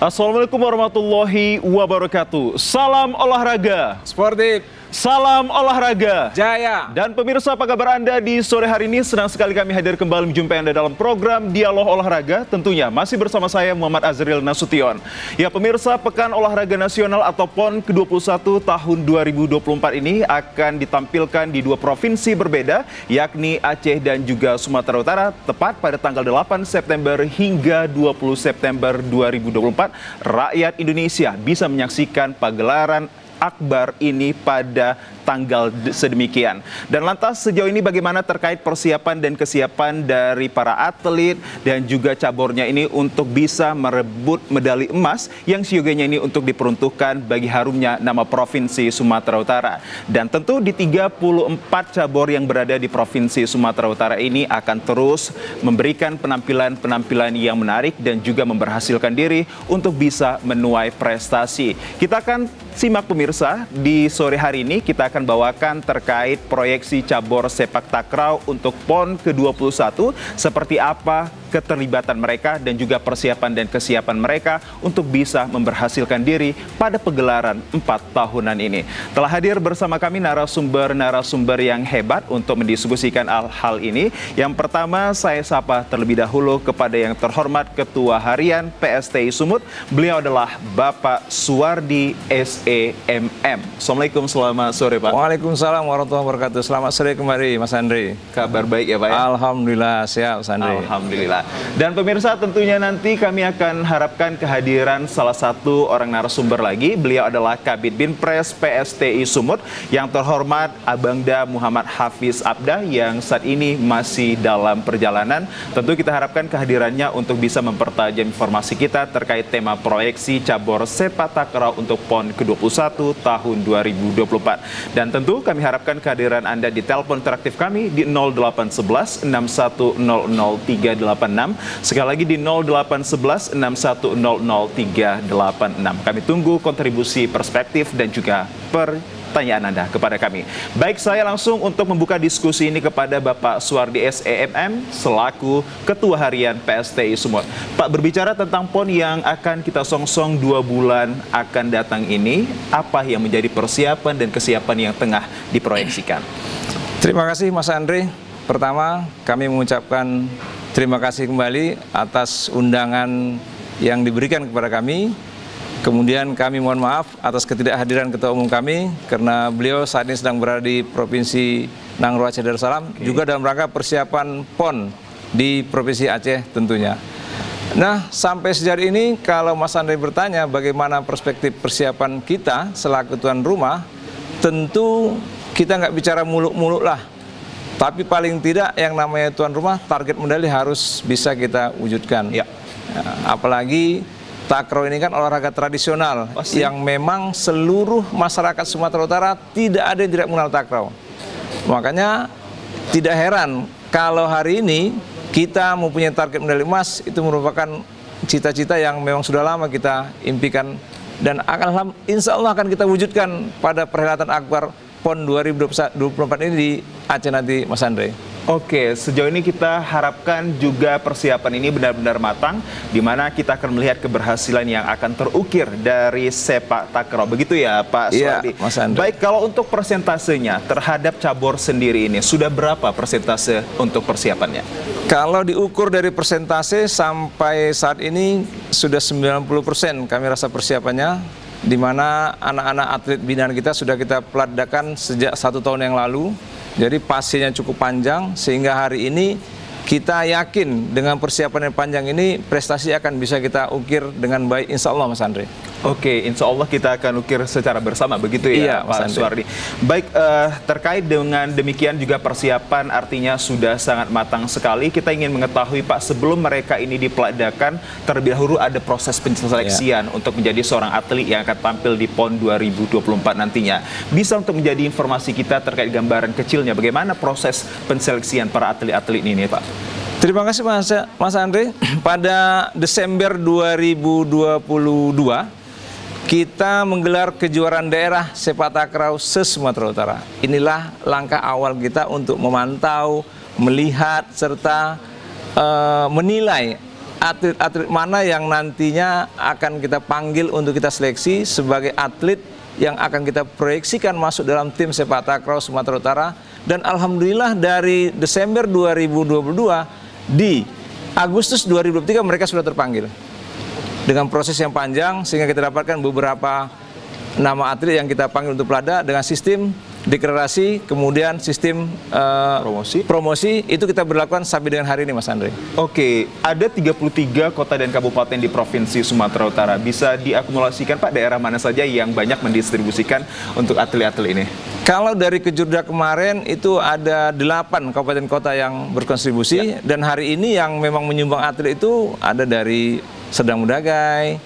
Assalamualaikum warahmatullahi wabarakatuh. Salam olahraga. Sportif. Salam olahraga. Jaya. Dan pemirsa, apa kabar Anda di sore hari ini? Senang sekali kami hadir kembali menjumpai Anda dalam program Dialog Olahraga. Tentunya masih bersama saya Muhammad Azril Nasution. Ya pemirsa, Pekan Olahraga Nasional atau PON ke-21 tahun 2024 ini akan ditampilkan di dua provinsi berbeda, yakni Aceh dan juga Sumatera Utara, tepat pada tanggal 8 September hingga 20 September 2024. Rakyat Indonesia bisa menyaksikan pagelaran akbar ini pada tanggal sedemikian. Dan lantas sejauh ini bagaimana terkait persiapan dan kesiapan dari para atlet dan juga cabornya ini untuk bisa merebut medali emas yang siogianya ini untuk diperuntukkan bagi harumnya nama Provinsi Sumatera Utara. Dan tentu di 34 cabur yang berada di Provinsi Sumatera Utara ini akan terus memberikan penampilan-penampilan yang menarik dan juga memberhasilkan diri untuk bisa menuai prestasi. Kita akan simak pemirsa, di sore hari ini kita akan bawakan terkait proyeksi cabur sepak takraw untuk PON ke-21, seperti apa keterlibatan mereka dan juga persiapan dan kesiapan mereka untuk bisa memberhasilkan diri pada pegelaran 4 tahunan ini. Telah hadir bersama kami narasumber yang hebat untuk mendiskusikan hal ini. Yang pertama saya sapa terlebih dahulu kepada yang terhormat Ketua Harian PSTI Sumut. Beliau adalah Bapak Suwardi SEMM. Assalamualaikum, selamat sore Pak. Waalaikumsalam warahmatullahi wabarakatuh. Selamat sore kembali Mas Andri. Kabar baik ya Pak ya? Alhamdulillah sehat Mas Andri. Alhamdulillah. Dan pemirsa, tentunya nanti kami akan harapkan kehadiran salah satu orang narasumber lagi. Beliau adalah Kabid Binpres PSTI Sumut yang terhormat Abangda Muhammad Hafiz Abdah yang saat ini masih dalam perjalanan. Tentu kita harapkan kehadirannya untuk bisa mempertajam informasi kita terkait tema proyeksi cabur sepak takraw untuk PON ke-21 tahun 2024. Dan tentu kami harapkan kehadiran Anda di telepon interaktif kami di 0811 6100 386. Sekali lagi di 0811 6100 386. Kami tunggu kontribusi perspektif dan juga pertanyaan Anda kepada kami. Baik, saya langsung untuk membuka diskusi ini kepada Bapak Suwardi SEMM selaku Ketua Harian PSTI Sumut. Pak, berbicara tentang PON yang akan kita songsong 2 bulan akan datang ini, apa yang menjadi persiapan dan kesiapan yang tengah diproyeksikan? Terima kasih Mas Andri. Pertama, kami mengucapkan terima kasih kembali atas undangan yang diberikan kepada kami. Kemudian kami mohon maaf atas ketidakhadiran Ketua Umum kami karena beliau saat ini sedang berada di Provinsi Nangro Aceh Darussalam, juga dalam rangka persiapan PON di Provinsi Aceh tentunya. Nah, sampai sejauh ini kalau Mas Andri bertanya bagaimana perspektif persiapan kita selaku tuan rumah, tentu kita nggak bicara muluk-muluk lah. Tapi paling tidak yang namanya tuan rumah, target medali harus bisa kita wujudkan. Ya. Apalagi takraw ini kan olahraga tradisional. Pasti. Yang memang seluruh masyarakat Sumatera Utara tidak ada yang tidak mengenal takraw. Makanya tidak heran kalau hari ini kita mempunyai target medali emas, itu merupakan cita-cita yang memang sudah lama kita impikan dan insya Allah akan kita wujudkan pada perhelatan akbar PON 2024 ini di Aceh nanti, Mas Andre. Oke, sejauh ini kita harapkan juga persiapan ini benar-benar matang, di mana kita akan melihat keberhasilan yang akan terukir dari sepak takraw. Begitu ya Pak Suwardi? Iya, Mas Andre. Baik, kalau untuk persentasenya terhadap cabur sendiri ini, sudah berapa persentase untuk persiapannya? Kalau diukur dari persentase sampai saat ini sudah 90% kami rasa persiapannya, di mana anak-anak atlet binaan kita sudah kita peladakan sejak 1 tahun yang lalu. Jadi pastinya cukup panjang sehingga hari ini kita yakin dengan persiapan yang panjang ini prestasi akan bisa kita ukir dengan baik insya Allah Mas Andre. Oke, insya Allah kita akan ukir secara bersama, begitu ya, iya, Pak Suwardi. Baik, terkait dengan demikian juga persiapan artinya sudah sangat matang sekali. Kita ingin mengetahui Pak, sebelum mereka ini dipeladakan, terlebih dahulu ada proses penseleksian untuk menjadi seorang atlet yang akan tampil di PON 2024 nantinya. Bisa untuk menjadi informasi kita terkait gambaran kecilnya bagaimana proses penseleksian para atlet-atlet ini Pak? Terima kasih Mas Andre. Pada Desember 2022 kita menggelar kejuaraan daerah sepak takraw se-Sumatera Utara. Inilah langkah awal kita untuk memantau, melihat, serta menilai atlet-atlet mana yang nantinya akan kita panggil untuk kita seleksi sebagai atlet yang akan kita proyeksikan masuk dalam tim sepak takraw Sumatera Utara. Dan alhamdulillah dari Desember 2022 di Agustus 2023 mereka sudah terpanggil dengan proses yang panjang, sehingga kita dapatkan beberapa nama atlet yang kita panggil untuk pelada dengan sistem deklarasi, kemudian sistem promosi itu kita berlakukan sampai dengan hari ini, Mas Andre. Oke, ada 33 kota dan kabupaten di Provinsi Sumatera Utara. Bisa diakumulasikan Pak daerah mana saja yang banyak mendistribusikan untuk atlet-atlet ini? Kalau dari Kejurda kemarin itu ada 8 kabupaten kota yang berkontribusi, dan hari ini yang memang menyumbang atlet itu ada dari Serdang Mudagai,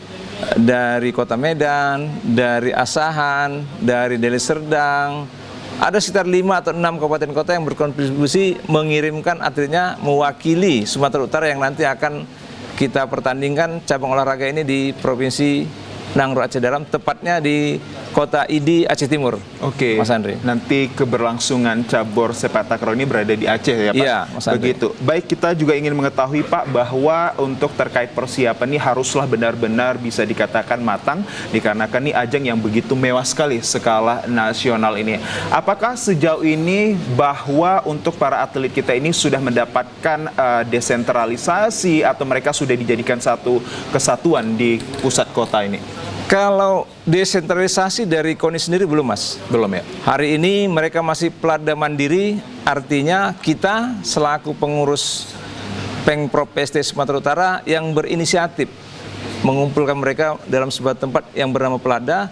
dari Kota Medan, dari Asahan, dari Deli Serdang. Ada sekitar 5 atau 6 kabupaten kota yang berkontribusi mengirimkan atletnya mewakili Sumatera Utara yang nanti akan kita pertandingkan cabang olahraga ini di Provinsi Nangro Aceh Dalam, tepatnya di Kota Idi, Aceh Timur. Oke, Mas Andre. Nanti keberlangsungan cabur sepak takraw ini berada di Aceh ya Pak? Iya, Mas Andre. Begitu. Baik, kita juga ingin mengetahui Pak bahwa untuk terkait persiapan ini haruslah benar-benar bisa dikatakan matang, dikarenakan ini ajang yang begitu mewah sekali skala nasional ini. Apakah sejauh ini bahwa untuk para atlet kita ini sudah mendapatkan desentralisasi atau mereka sudah dijadikan satu kesatuan di pusat kota ini? Kalau desentralisasi dari KONI sendiri belum, Mas. Belum ya? Hari ini mereka masih pelada mandiri, artinya kita selaku pengurus Pengprov PST Sumatera Utara yang berinisiatif mengumpulkan mereka dalam sebuah tempat yang bernama pelada,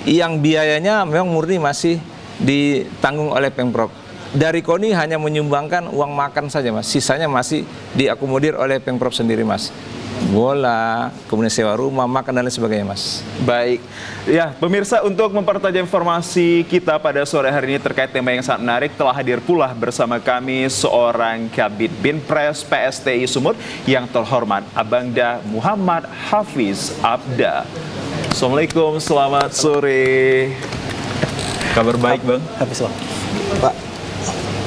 yang biayanya memang murni masih ditanggung oleh Pengprov. Dari KONI hanya menyumbangkan uang makan saja, Mas. Sisanya masih diakomodir oleh Pengprov sendiri, Mas. Bola, kemudian sewa rumah, makan, dan lain sebagainya, Mas. Baik, ya pemirsa, untuk mempertajam informasi kita pada sore hari ini terkait tema yang sangat menarik, telah hadir pula bersama kami seorang Kabid Binpres PSTI Sumut yang terhormat Abangda Muhammad Hafiz Abda. Assalamualaikum, selamat sore. Kabar baik Bang? Hafiz Pak.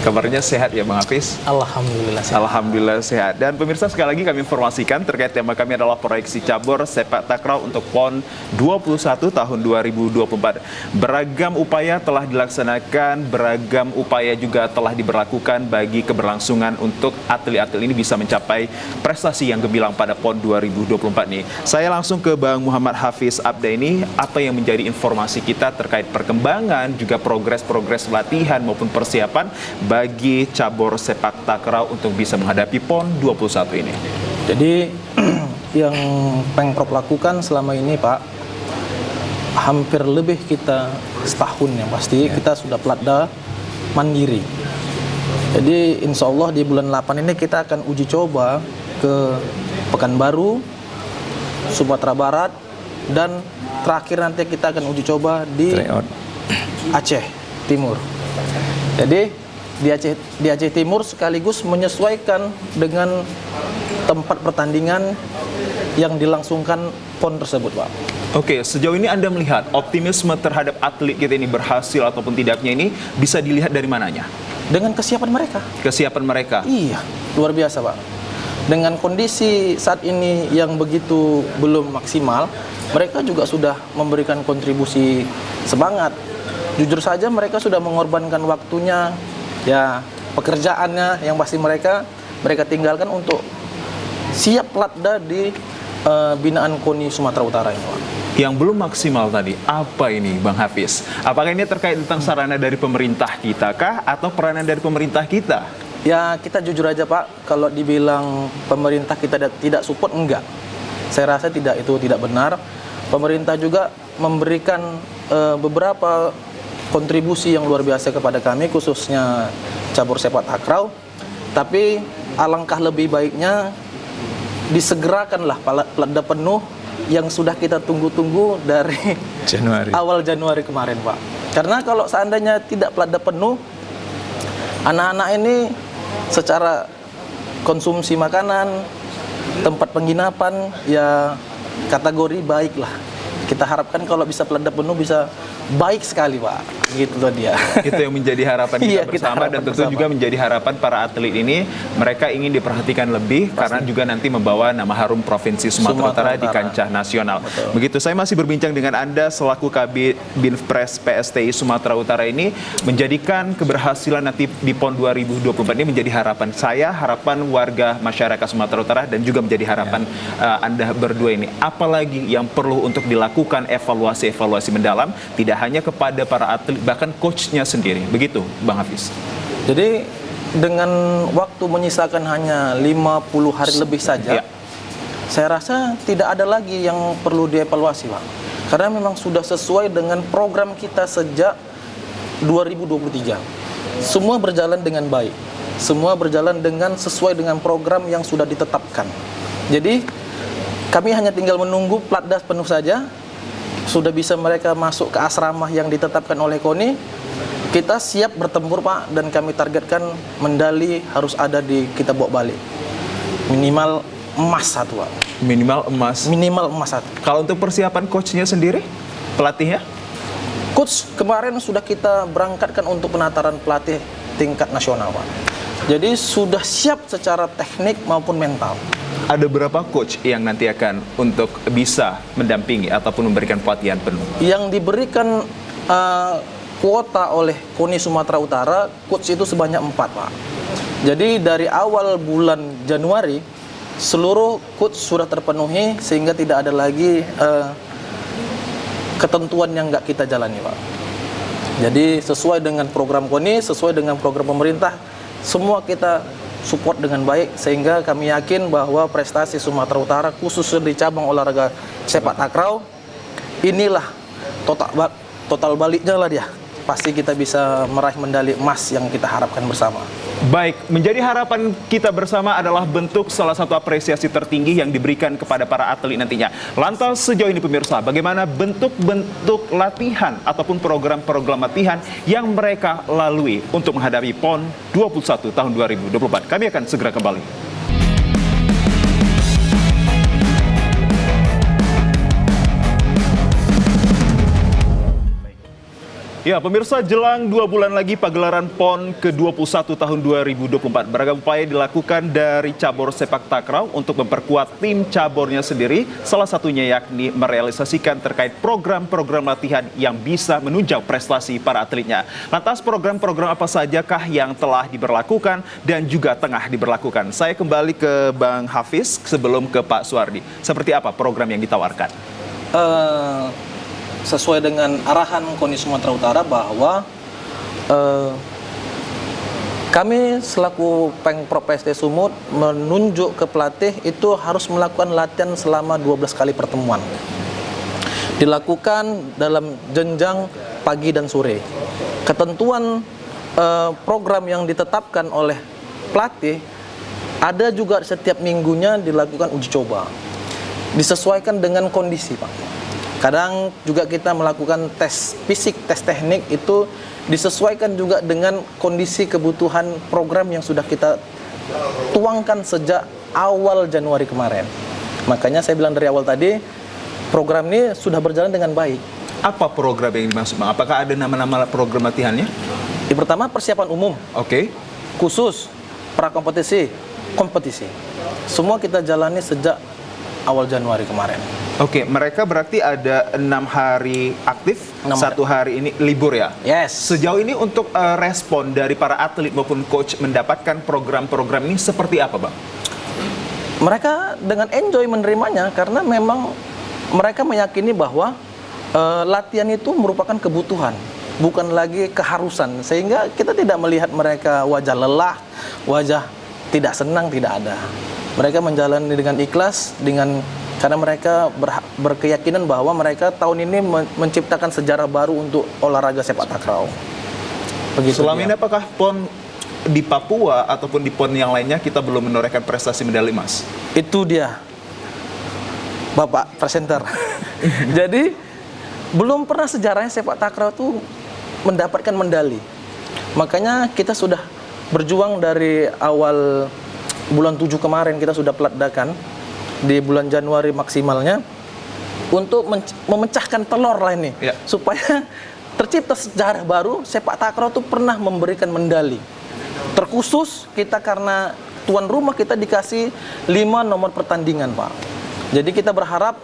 Kabarnya sehat ya Bang Hafiz? Alhamdulillah sehat. Alhamdulillah sehat. Dan pemirsa, sekali lagi kami informasikan terkait tema kami adalah proyeksi cabur sepak takraw untuk PON 21 tahun 2024. Beragam upaya telah dilaksanakan, beragam upaya juga telah diberlakukan bagi keberlangsungan untuk atlet-atlet ini bisa mencapai prestasi yang gemilang pada PON 2024 ini. Saya langsung ke Bang Muhammad Hafiz Abda ini, apa yang menjadi informasi kita terkait perkembangan, juga progres-progres latihan maupun persiapan bagi cabur sepak takraw untuk bisa menghadapi PON 21 ini. Jadi yang Pengprov lakukan selama ini Pak, hampir lebih kita setahun yang pasti kita sudah pelada mandiri. Jadi insya Allah di bulan 8 ini kita akan uji coba ke Pekanbaru, Sumatera Barat, dan terakhir nanti kita akan uji coba di Aceh Timur. Jadi di Aceh Timur sekaligus menyesuaikan dengan tempat pertandingan yang dilangsungkan PON tersebut, Pak. Oke, sejauh ini Anda melihat optimisme terhadap atlet kita ini berhasil ataupun tidaknya ini bisa dilihat dari mananya? Dengan kesiapan mereka. Kesiapan mereka? Iya, luar biasa, Pak. Dengan kondisi saat ini yang begitu belum maksimal, mereka juga sudah memberikan kontribusi semangat. Jujur saja mereka sudah mengorbankan waktunya, ya pekerjaannya yang pasti mereka tinggalkan untuk siap pelada di binaan KONI Sumatera Utara ini, Pak. Yang belum maksimal tadi, apa ini Bang Hafiz? Apakah ini terkait tentang sarana dari pemerintah kita kah atau peranan dari pemerintah kita? Ya kita jujur aja Pak, kalau dibilang pemerintah kita tidak support, enggak. Saya rasa itu tidak benar. Pemerintah juga memberikan beberapa kontribusi yang luar biasa kepada kami, khususnya cabur sepak takraw. Tapi alangkah lebih baiknya disegerakanlah pelada penuh yang sudah kita tunggu-tunggu dari awal Januari kemarin, Pak. Karena kalau seandainya tidak pelada penuh, anak-anak ini secara konsumsi makanan, tempat penginapan, ya kategori baik lah. Kita harapkan kalau bisa pelada penuh bisa baik sekali Pak, gitu loh dia. Itu yang menjadi harapan kita Iya, kita bersama, dan harapan tentu bersama. juga menjadi harapan para atlet ini, mereka ingin diperhatikan lebih karena juga nanti membawa nama harum Provinsi Sumatera Utara di kancah nasional. Betul. Begitu, saya masih berbincang dengan Anda selaku Kabid Binpres PSTI Sumatera Utara ini, menjadikan keberhasilan nanti di PON 2024 ini menjadi harapan saya, harapan warga masyarakat Sumatera Utara, dan juga menjadi harapan Anda berdua ini. Apalagi yang perlu untuk dilakukan evaluasi-evaluasi mendalam, tidak hanya kepada para atlet, bahkan coachnya sendiri. Begitu, Bang Hafiz. Jadi dengan waktu menyisakan hanya 50 hari lebih saja, Ya. saya rasa tidak ada lagi yang perlu dievaluasi Pak. Karena memang sudah sesuai dengan program kita sejak 2023. Semua berjalan dengan baik. Semua berjalan dengan sesuai dengan program yang sudah ditetapkan. Jadi kami hanya tinggal menunggu platdas penuh saja. Sudah bisa mereka masuk ke asrama yang ditetapkan oleh KONI. Kita siap bertempur Pak, dan kami targetkan medali harus ada di kita bawa balik. Minimal emas 1 Pak. Minimal emas. Minimal emas 1. Kalau untuk persiapan coachnya sendiri, pelatihnya? Coach kemarin sudah kita berangkatkan untuk penataran pelatih tingkat nasional Pak. Jadi sudah siap secara teknik maupun mental. Ada berapa coach yang nanti akan untuk bisa mendampingi ataupun memberikan pelatihan penuh? Yang diberikan kuota oleh KONI Sumatera Utara, coach itu sebanyak 4 Pak. Jadi dari awal bulan Januari, seluruh coach sudah terpenuhi sehingga tidak ada lagi ketentuan yang nggak kita jalani Pak. Jadi sesuai dengan program KONI, sesuai dengan program pemerintah, semua kita support dengan baik, sehingga kami yakin bahwa prestasi Sumatera Utara khususnya di cabang olahraga sepak takraw inilah total baliknya lah dia. Pasti kita bisa meraih medali emas yang kita harapkan bersama. Baik, menjadi harapan kita bersama adalah bentuk salah satu apresiasi tertinggi yang diberikan kepada para atlet nantinya. Lantas sejauh ini pemirsa, bagaimana bentuk-bentuk latihan ataupun program-program latihan yang mereka lalui untuk menghadapi PON 21 tahun 2024? Kami akan segera kembali. Ya, pemirsa, jelang 2 bulan lagi pagelaran PON ke-21 tahun 2024. Beragam upaya dilakukan dari cabur sepak takraw untuk memperkuat tim caburnya sendiri. Salah satunya yakni merealisasikan terkait program-program latihan yang bisa menunjang prestasi para atletnya. Lantas program-program apa sajakah yang telah diberlakukan dan juga tengah diberlakukan? Saya kembali ke Bang Hafiz sebelum ke Pak Suardi. Seperti apa program yang ditawarkan? Sesuai dengan arahan KONI Sumatera Utara bahwa kami selaku Pengprov PST Sumut menunjuk ke pelatih itu harus melakukan latihan selama 12 kali pertemuan. Dilakukan dalam jenjang pagi dan sore. Ketentuan program yang ditetapkan oleh pelatih ada juga setiap minggunya dilakukan uji coba. Disesuaikan dengan kondisi, Pak. Kadang juga kita melakukan tes fisik, tes teknik itu disesuaikan juga dengan kondisi kebutuhan program yang sudah kita tuangkan sejak awal Januari kemarin. Makanya saya bilang dari awal tadi, program ini sudah berjalan dengan baik. Apa program yang dimaksud, Bang? Apakah ada nama-nama program latihannya? Yang pertama persiapan umum, Oke. khusus, prakompetisi, kompetisi. Semua kita jalani sejak awal Januari kemarin. Oke, mereka berarti ada 6 hari aktif, 6 1 hari ini libur ya? Yes. Sejauh ini untuk respon dari para atlet maupun coach mendapatkan program-program ini seperti apa, Bang? Mereka dengan enjoy menerimanya karena memang mereka meyakini bahwa latihan itu merupakan kebutuhan, bukan lagi keharusan. Sehingga kita tidak melihat mereka wajah lelah, wajah tidak senang, tidak ada. Mereka menjalani dengan ikhlas, karena mereka berkeyakinan bahwa mereka tahun ini menciptakan sejarah baru untuk olahraga sepak takraw. Begitu. Selama ini apakah PON di Papua ataupun di PON yang lainnya kita belum menorehkan prestasi medali emas? Itu dia, Bapak presenter. Jadi belum pernah sejarahnya sepak takraw itu mendapatkan medali. Makanya kita sudah berjuang dari awal bulan 7 kemarin, kita sudah pelatdakan di bulan Januari maksimalnya untuk memecahkan telur lah ini, ya, supaya tercipta sejarah baru, sepak takraw itu pernah memberikan medali. Terkhusus kita karena tuan rumah kita dikasih 5 nomor pertandingan, Pak. Jadi kita berharap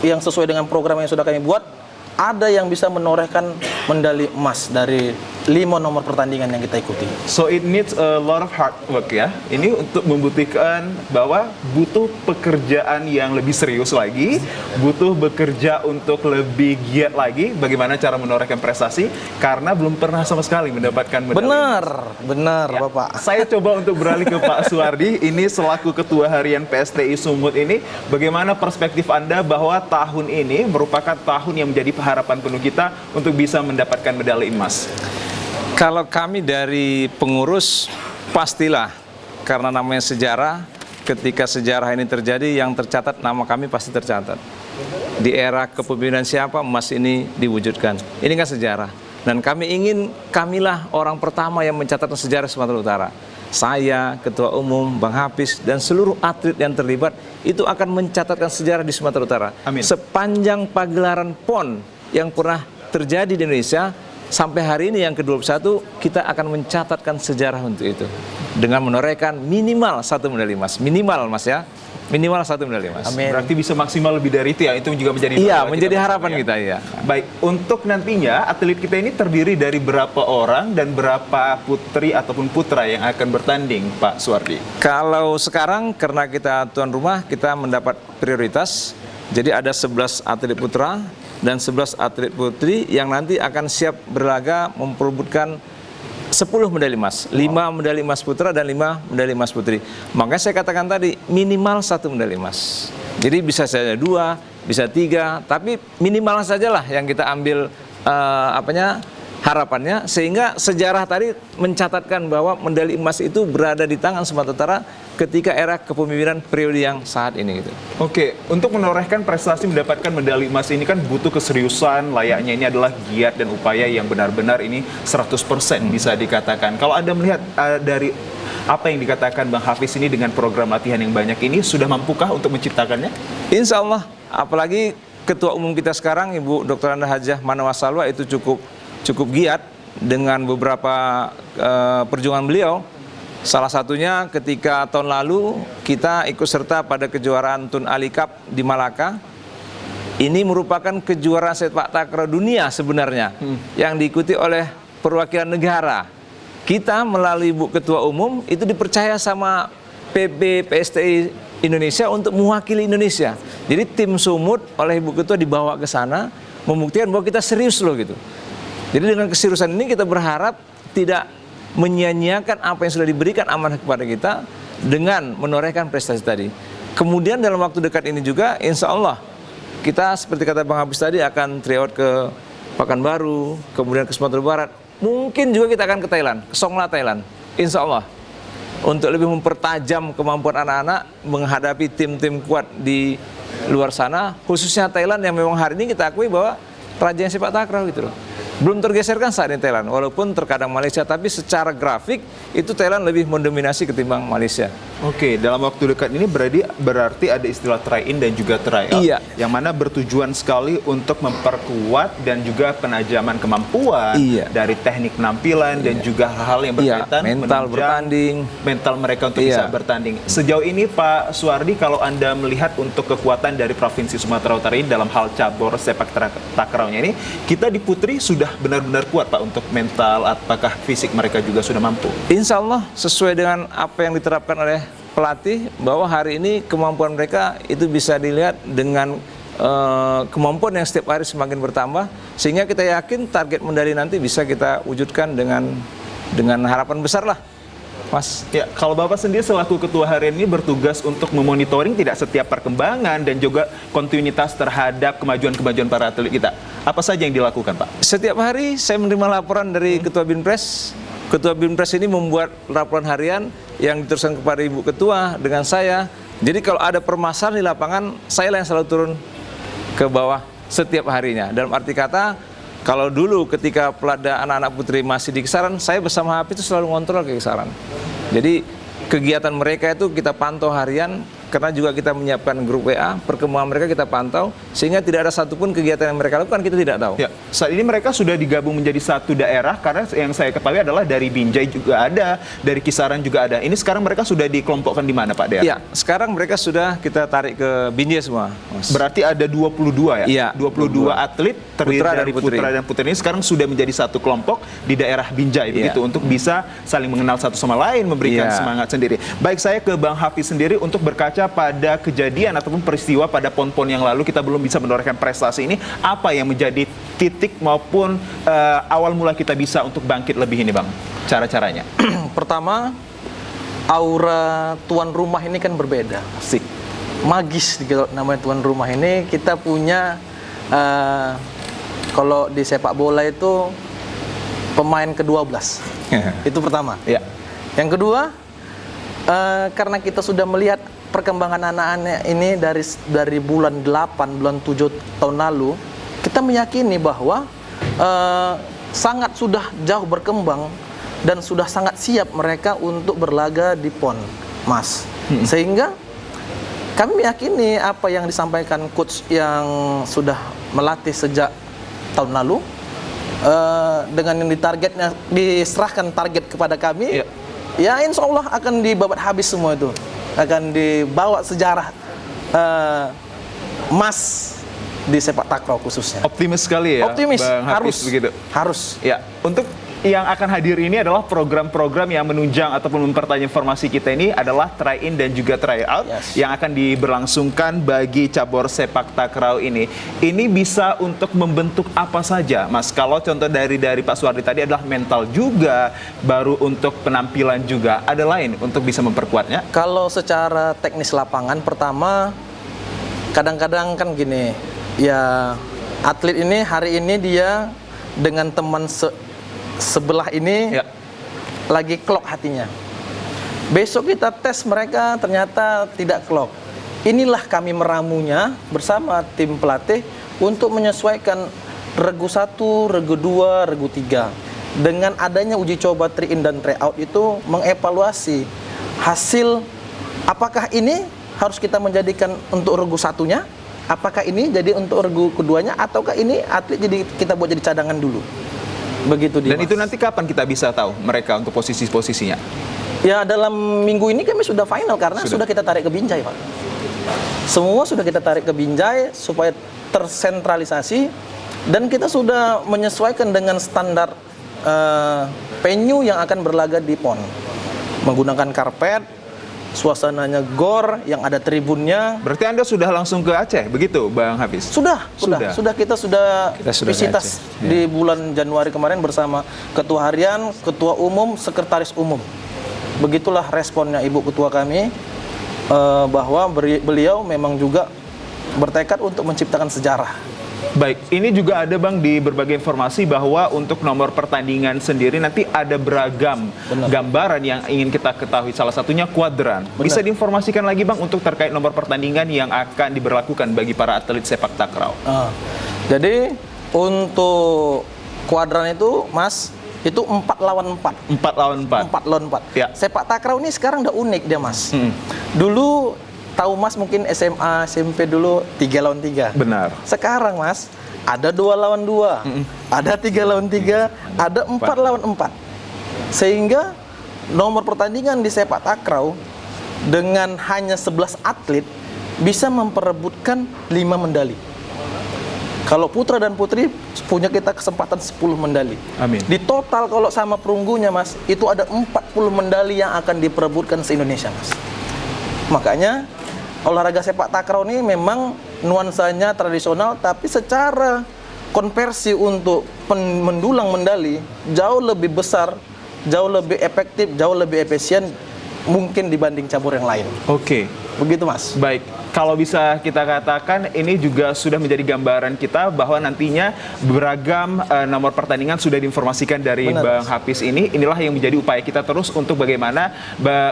yang sesuai dengan program yang sudah kami buat, ada yang bisa menorehkan medali emas dari 5 nomor pertandingan yang kita ikuti. So it needs a lot of hard work ya. Ini untuk membuktikan bahwa butuh pekerjaan yang lebih serius lagi, butuh bekerja untuk lebih giat lagi bagaimana cara menorehkan prestasi karena belum pernah sama sekali mendapatkan medali. Benar, Ya, Bapak. saya coba untuk beralih ke Pak Suwardi. Ini selaku Ketua Harian PSTI Sumut ini, bagaimana perspektif Anda bahwa tahun ini merupakan tahun yang menjadi harapan penuh kita untuk bisa mendapatkan medali emas? Kalau kami dari pengurus, pastilah karena namanya sejarah, ketika sejarah ini terjadi yang tercatat nama kami pasti tercatat. Di era kepemimpinan siapa emas ini diwujudkan. Ini kan sejarah. Dan kami ingin kamilah orang pertama yang mencatatkan sejarah Sumatera Utara. Saya, Ketua Umum, Bang Hafiz, dan seluruh atlet yang terlibat itu akan mencatatkan sejarah di Sumatera Utara. Amin. Sepanjang pagelaran PON yang pernah terjadi di Indonesia, sampai hari ini yang ke-21 kita akan mencatatkan sejarah untuk itu dengan menorehkan minimal 1 medali emas. Minimal Mas ya. Minimal 1 medali emas. Amin. Berarti bisa maksimal lebih dari itu ya. Itu juga menjadi Iya, doa menjadi kita harapan bersama ya. kita ya. Baik, untuk nantinya atlet kita ini terdiri dari berapa orang dan berapa putri ataupun putra yang akan bertanding, Pak Suwardi? Kalau sekarang karena kita tuan rumah, kita mendapat prioritas. Jadi ada 11 atlet putra dan 11 atlet putri yang nanti akan siap berlaga memperebutkan 10 medali emas, 5 medali emas putra dan 5 medali emas putri. Makanya saya katakan tadi minimal 1 medali emas. Jadi bisa saja 2, bisa 3, tapi minimal sajalah yang kita ambil harapannya, sehingga sejarah tadi mencatatkan bahwa medali emas itu berada di tangan Sumatera Utara ketika era kepemimpinan periode yang saat ini gitu. Oke, untuk menorehkan prestasi mendapatkan medali emas ini kan butuh keseriusan, layaknya ini adalah giat dan upaya yang benar-benar ini 100% bisa dikatakan. Kalau Anda melihat dari apa yang dikatakan Bang Hafiz ini dengan program latihan yang banyak ini, sudah mampukah untuk menciptakannya? Insya Allah, apalagi Ketua Umum kita sekarang Ibu Dr. Anda Hajah Manawasalwa itu cukup giat dengan beberapa perjuangan beliau. Salah satunya ketika tahun lalu kita ikut serta pada kejuaraan Tun Ali Cup di Malaka. Ini merupakan kejuaraan sepak takraw dunia sebenarnya yang diikuti oleh perwakilan negara. Kita melalui Ibu Ketua Umum itu dipercaya sama PB PSTI Indonesia untuk mewakili Indonesia. Jadi tim Sumut oleh Ibu Ketua dibawa ke sana membuktikan bahwa kita serius loh gitu. Jadi dengan keseriusan ini kita berharap tidak menyia-nyiakan apa yang sudah diberikan amanah kepada kita dengan menorehkan prestasi tadi. Kemudian dalam waktu dekat ini juga insya Allah kita seperti kata Bang Habis tadi akan tryout ke Pekanbaru, kemudian ke Sumatera Barat. Mungkin juga kita akan ke Thailand, ke Songla Thailand, insya Allah. Untuk lebih mempertajam kemampuan anak-anak menghadapi tim-tim kuat di luar sana, khususnya Thailand yang memang hari ini kita akui bahwa raja sepak takraw gitu loh. Belum tergeserkan saat ini Thailand, walaupun terkadang Malaysia, tapi secara grafik itu Thailand lebih mendominasi ketimbang Malaysia. Oke, dalam waktu dekat ini berarti ada istilah try-in dan juga try-out, Iya. yang mana bertujuan sekali untuk memperkuat dan juga penajaman kemampuan dari teknik penampilan dan juga hal-hal yang berkaitan mental menunjang bertanding, mental mereka untuk bisa bertanding. Sejauh ini Pak Suwardi, kalau Anda melihat untuk kekuatan dari Provinsi Sumatera Utara ini dalam hal cabur sepak takraunya ini, kita di putri sudah benar-benar kuat Pak untuk mental, apakah fisik mereka juga sudah mampu? Insya Allah sesuai dengan apa yang diterapkan oleh pelatih, bahwa hari ini kemampuan mereka itu bisa dilihat dengan kemampuan yang setiap hari semakin bertambah, sehingga kita yakin target medali nanti bisa kita wujudkan dengan harapan besar lah, Mas. Ya, kalau Bapak sendiri selaku Ketua Harian ini bertugas untuk memonitoring tidak setiap perkembangan dan juga kontinuitas terhadap kemajuan-kemajuan para atlet kita. Apa saja yang dilakukan, Pak? Setiap hari saya menerima laporan dari Ketua Binpres. Ketua Binpres ini membuat laporan harian yang diteruskan kepada Ibu Ketua dengan saya. Jadi kalau ada permasalahan di lapangan, saya yang selalu turun ke bawah setiap harinya. Dalam arti kata, kalau dulu ketika pelada anak-anak putri masih di Kisaran, saya bersama Hafiz itu selalu ngontrol ke Kisaran. Jadi kegiatan mereka itu kita pantau harian, karena juga kita menyiapkan grup WA, perkembangan mereka kita pantau, sehingga tidak ada satupun kegiatan yang mereka lakukan kita tidak tahu. Ya, saat ini mereka sudah digabung menjadi satu daerah, karena yang saya ketahui adalah dari Binjai juga ada, dari Kisaran juga ada. Ini sekarang mereka sudah dikelompokkan di mana Pak daerah? Ya, sekarang mereka sudah kita tarik ke Binjai semua, Mas. Berarti ada 22 ya? Iya, 22 atlet terdiri Putra dan dari putri. putra dan putri ini sekarang sudah menjadi satu kelompok di daerah Binjai begitu, untuk bisa saling mengenal satu sama lain, memberikan Iya. semangat sendiri. Baik, saya ke Bang Hafiz sendiri untuk berkaca pada kejadian ataupun peristiwa pada PON-PON yang lalu kita belum bisa menorehkan prestasi ini, apa yang menjadi titik maupun awal mula kita bisa untuk bangkit lebih ini Bang? Cara-caranya. Pertama, aura tuan rumah ini kan berbeda. Asik. Magis gitu namanya tuan rumah ini. Kita punya kalau di sepak bola itu pemain ke-12. Itu pertama. Ya. Yang kedua, karena kita sudah melihat perkembangan anak-anak ini dari bulan 8, bulan 7 tahun lalu, kita meyakini bahwa sangat sudah jauh berkembang dan sudah sangat siap mereka untuk berlaga di PON, Mas. Sehingga kami meyakini apa yang disampaikan coach yang sudah melatih sejak tahun lalu, dengan yang diserahkan target kepada kami, ya insya Allah akan dibabat habis semua itu, akan dibawa sejarah emas di sepak takraw khususnya. Optimis sekali ya, Optimis, Bang Hafiz, harus begitu. Harus. Ya, untuk yang akan hadir ini adalah program-program yang menunjang ataupun mempertajam informasi kita ini adalah try in dan juga try out yang akan diberlangsungkan bagi cabur sepak takraw ini. Ini bisa untuk membentuk apa saja, Mas? Kalau contoh dari Pak Suwardi tadi adalah mental juga, baru untuk penampilan juga. Ada lain untuk bisa memperkuatnya? Kalau secara teknis lapangan, pertama kadang-kadang kan gini, ya atlet ini hari ini dia dengan teman sebelah ini lagi klop hatinya. Besok kita tes mereka ternyata tidak klop. Inilah kami meramunya bersama tim pelatih untuk menyesuaikan regu 1, regu 2, regu 3. Dengan adanya uji coba try in dan try out itu mengevaluasi hasil, apakah ini harus kita menjadikan untuk regu 1-nya, apakah ini jadi untuk regu keduanya, ataukah ini atlet jadi kita buat jadi cadangan dulu. Begitu dia. Dan itu nanti kapan kita bisa tahu mereka untuk posisinya? Ya dalam minggu ini kami sudah final karena sudah kita tarik ke Binjai, Pak. Semua sudah kita tarik ke Binjai supaya tersentralisasi dan kita sudah menyesuaikan dengan standar venue yang akan berlaga di PON. Menggunakan karpet, suasananya gor yang ada tribunnya. Berarti Anda sudah langsung ke Aceh, begitu Bang Hafiz? Sudah. Kita sudah visitas di Ya. bulan Januari kemarin bersama Ketua Harian, Ketua Umum, Sekretaris Umum. Begitulah responnya Ibu Ketua kami, bahwa beliau memang juga bertekad untuk menciptakan sejarah. Baik, ini juga ada Bang di berbagai informasi bahwa untuk nomor pertandingan sendiri nanti ada beragam gambaran yang ingin kita ketahui. Salah satunya kuadran. Bisa diinformasikan lagi Bang untuk terkait nomor pertandingan yang akan diberlakukan bagi para atlet sepak takraw. Jadi untuk kuadran itu, Mas, itu 4 lawan 4. 4 lawan 4. 4 lawan 4. Ya. Sepak takraw ini sekarang udah unik dia, Mas. Dulu tahu Mas mungkin SMA, SMP dulu 3 lawan 3. Benar. Sekarang Mas, ada 2 lawan 2, ada 3 lawan 3, ada 4 lawan 4. Sehingga nomor pertandingan di sepak takraw dengan hanya 11 atlet bisa memperebutkan 5 medali. Kalau putra dan putri punya kita kesempatan 10 medali. Amin. Di total kalau sama perunggunya Mas, itu ada 40 medali yang akan diperebutkan se-Indonesia, Mas. Makanya olahraga sepak takraw ini memang nuansanya tradisional, tapi secara konversi untuk mendulang medali jauh lebih besar, jauh lebih efektif, jauh lebih efisien mungkin dibanding cabur yang lain. Oke. Begitu Mas. Baik, kalau bisa kita katakan ini juga sudah menjadi gambaran kita bahwa nantinya beragam nomor pertandingan sudah diinformasikan dari Bang Hafiz ini. Inilah yang menjadi upaya kita terus untuk bagaimana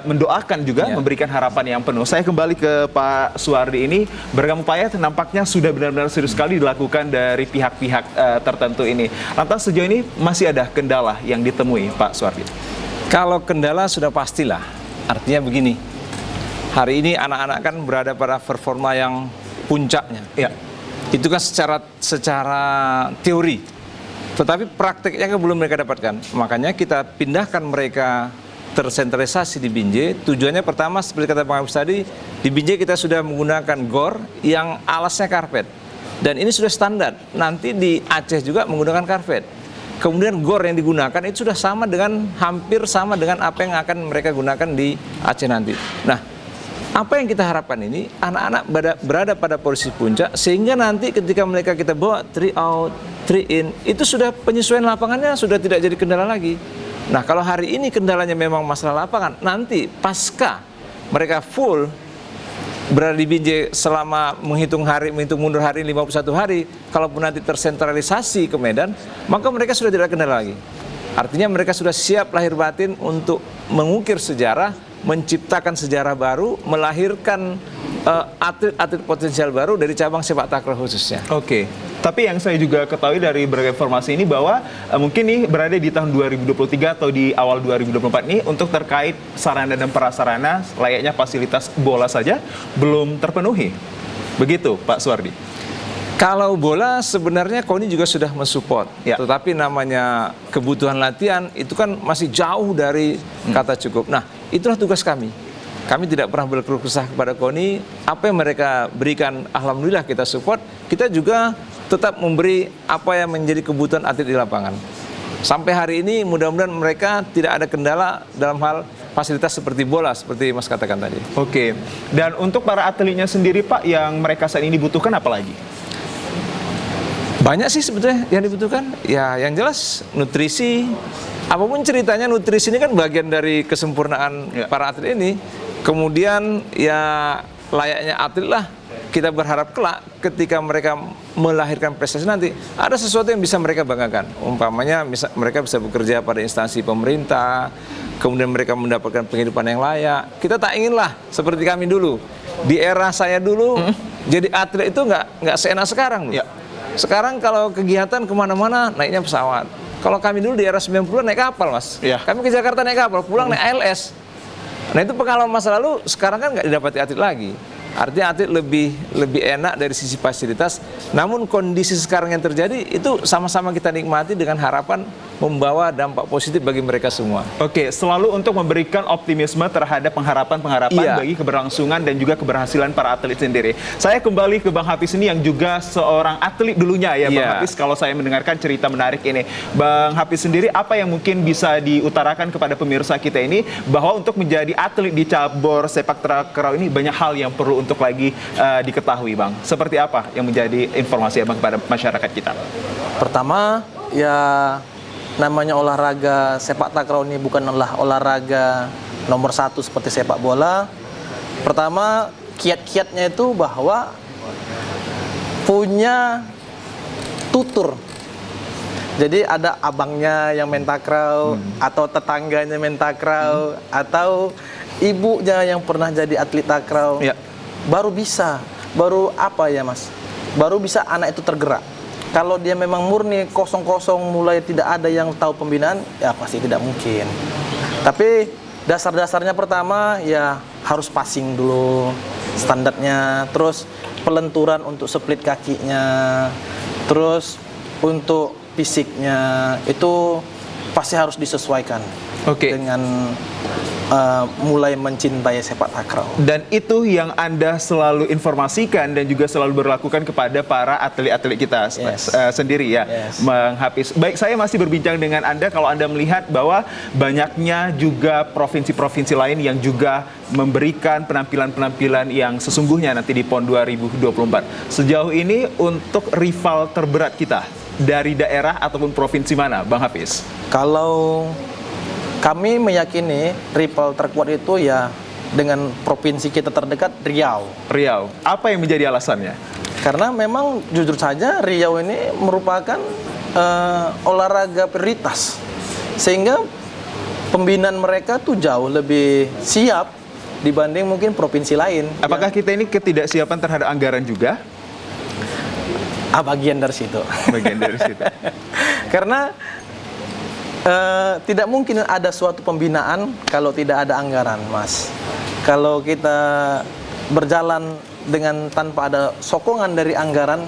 mendoakan juga, memberikan harapan yang penuh. Saya kembali ke Pak Suwardi ini, beragam upaya nampaknya sudah benar-benar serius sekali dilakukan dari pihak-pihak tertentu ini. Lantas sejauh ini masih ada kendala yang ditemui Pak Suwardi? Kalau kendala sudah pastilah. Artinya begini, hari ini anak-anak kan berada pada performa yang puncaknya. Ya. Itu kan secara teori, tetapi prakteknya kan belum mereka dapatkan. Makanya kita pindahkan mereka tersentralisasi di Binjai. Tujuannya pertama seperti kata Bang Hafiz tadi, di Binjai kita sudah menggunakan gor yang alasnya karpet. Dan ini sudah standar. Nanti di Aceh juga menggunakan karpet. Kemudian gor yang digunakan itu sudah hampir sama dengan apa yang akan mereka gunakan di Aceh nanti. Nah, apa yang kita harapkan ini, anak-anak berada pada posisi puncak, sehingga nanti ketika mereka kita bawa 3 out, 3 in, itu sudah penyesuaian lapangannya sudah tidak jadi kendala lagi. Nah, kalau hari ini kendalanya memang masalah lapangan, nanti pasca mereka full berada di Binjai selama menghitung mundur hari 51 hari, kalaupun nanti tersentralisasi ke Medan, maka mereka sudah tidak kendala lagi. Artinya mereka sudah siap lahir batin untuk mengukir sejarah, menciptakan sejarah baru, melahirkan atlet-atlet potensial baru dari cabang sepak takraw khususnya. Oke. Tapi yang saya juga ketahui dari berbagai informasi ini bahwa mungkin nih berada di tahun 2023 atau di awal 2024 ini untuk terkait sarana dan prasarana layaknya fasilitas bola saja belum terpenuhi. Begitu Pak Suwardi? Kalau bola sebenarnya KONI juga sudah mensupport, Ya. tetapi namanya kebutuhan latihan itu kan masih jauh dari kata cukup. Nah, itulah tugas kami. Kami tidak pernah berkeluh kesah kepada KONI. Apa yang mereka berikan, alhamdulillah kita support. Kita juga tetap memberi apa yang menjadi kebutuhan atlet di lapangan. Sampai hari ini mudah-mudahan mereka tidak ada kendala dalam hal fasilitas seperti bola, seperti Mas katakan tadi. Oke. Dan untuk para atletnya sendiri Pak, yang mereka saat ini butuhkan apa lagi? Banyak sih sebetulnya yang dibutuhkan. Ya, yang jelas nutrisi. Apapun ceritanya, nutrisi ini kan bagian dari kesempurnaan para atlet ini. Kemudian ya layaknya atlet lah, kita berharap kelak ketika mereka melahirkan prestasi nanti ada sesuatu yang bisa mereka banggakan. Umpamanya mereka bisa bekerja pada instansi pemerintah, kemudian mereka mendapatkan penghidupan yang layak. Kita tak inginlah seperti kami dulu. Di era saya dulu, jadi atlet itu nggak seenak sekarang. Ya. Sekarang kalau kegiatan kemana-mana naiknya pesawat. Kalau kami dulu di era 90-an naik kapal, Mas. Ya. Kami ke Jakarta naik kapal, pulang naik ALS. Nah, itu pengalaman masa lalu, sekarang kan nggak didapati atlet lagi. Artinya atlet lebih enak dari sisi fasilitas. Namun kondisi sekarang yang terjadi itu sama-sama kita nikmati dengan harapan membawa dampak positif bagi mereka semua. Oke, selalu untuk memberikan optimisme terhadap pengharapan-pengharapan Iya. bagi keberlangsungan dan juga keberhasilan para atlet sendiri. Saya kembali ke Bang Hafiz ini yang juga seorang atlet dulunya ya, Bang Iya. Hafiz. Kalau saya mendengarkan cerita menarik ini, Bang Hafiz sendiri apa yang mungkin bisa diutarakan kepada pemirsa kita ini bahwa untuk menjadi atlet di cabur sepak takraw ini banyak hal yang perlu untuk lagi diketahui, Bang. Seperti apa yang menjadi informasi Abang kepada masyarakat kita? Pertama, ya namanya olahraga sepak takraw ini bukanlah olahraga nomor 1 seperti sepak bola. Pertama, kiat-kiatnya itu bahwa punya tutur. Jadi ada abangnya yang main takraw, atau tetangganya main takraw, atau ibunya yang pernah jadi atlet takraw. Ya. Baru baru apa ya Mas? Baru bisa anak itu tergerak. Kalau dia memang murni kosong-kosong mulai tidak ada yang tahu pembinaan, ya pasti tidak mungkin. Tapi dasar-dasarnya pertama ya harus passing dulu standarnya, terus pelenturan untuk split kakinya, terus untuk fisiknya itu pasti harus disesuaikan dengan mulai mencintai sepak takraw. Dan itu yang Anda selalu informasikan dan juga selalu berlakukan kepada para atlet-atlet kita sendiri ya, Bang Hafiz. Baik, saya masih berbincang dengan Anda kalau Anda melihat bahwa banyaknya juga provinsi-provinsi lain yang juga memberikan penampilan-penampilan yang sesungguhnya nanti di PON 2024. Sejauh ini untuk rival terberat kita dari daerah ataupun provinsi mana, Bang Hafiz? Kalau kami meyakini rival terkuat itu ya dengan provinsi kita terdekat, Riau. Riau. Apa yang menjadi alasannya? Karena memang jujur saja Riau ini merupakan olahraga prioritas. Sehingga pembinaan mereka tuh jauh lebih siap dibanding mungkin provinsi lain. Apakah kita ini ketidaksiapan terhadap anggaran juga? Bagian dari situ. Bagian dari situ. Karena Tidak mungkin ada suatu pembinaan kalau tidak ada anggaran, Mas. Kalau kita berjalan dengan tanpa ada sokongan dari anggaran,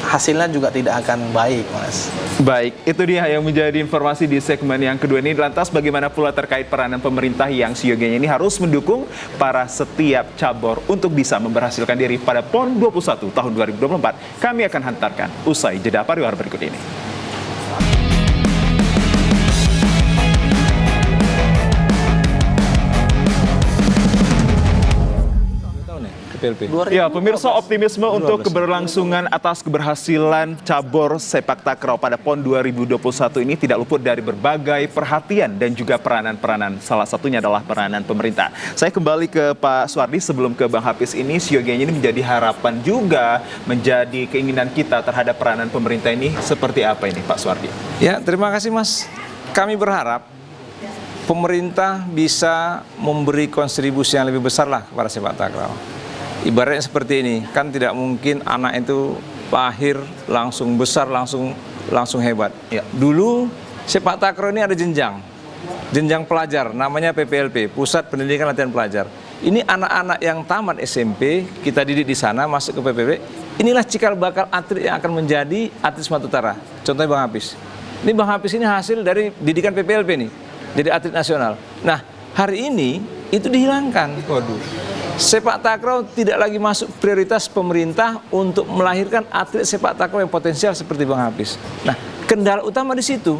hasilnya juga tidak akan baik, Mas. Baik, itu dia yang menjadi informasi di segmen yang kedua ini. Lantas bagaimana pula terkait peranan pemerintah yang siogianya ini harus mendukung para setiap cabur untuk bisa memberhasilkan diri pada PON 21 tahun 2024. Kami akan hantarkan usai jeda pariwara berikut ini. Ya, pemirsa, optimisme untuk keberlangsungan atas keberhasilan cabur sepak takraw pada PON 2021 ini tidak luput dari berbagai perhatian dan juga peranan-peranan. Salah satunya adalah peranan pemerintah. Saya kembali ke Pak Suwardi sebelum ke Bang Hafiz ini. Siogianya ini menjadi harapan juga, menjadi keinginan kita terhadap peranan pemerintah ini seperti apa ini, Pak Suwardi? Ya, terima kasih Mas. Kami berharap pemerintah bisa memberi kontribusi yang lebih besar lah kepada sepak takraw. Ibaratnya seperti ini, kan tidak mungkin anak itu lahir langsung besar, langsung hebat. Ya. Dulu sepak takraw ini ada jenjang pelajar, namanya PPLP, Pusat Pendidikan Latihan Pelajar. Ini anak-anak yang tamat SMP, kita didik di sana, masuk ke PPLP. Inilah cikal bakal atlet yang akan menjadi atlet Sumatera Utara. Contohnya Bang Hafiz. Ini Bang Hafiz ini hasil dari didikan PPLP nih, jadi atlet nasional. Nah, hari ini itu dihilangkan. Waduh. Sepak takraw tidak lagi masuk prioritas pemerintah untuk melahirkan atlet sepak takraw yang potensial seperti Bang Hafiz. Nah, kendala utama di situ.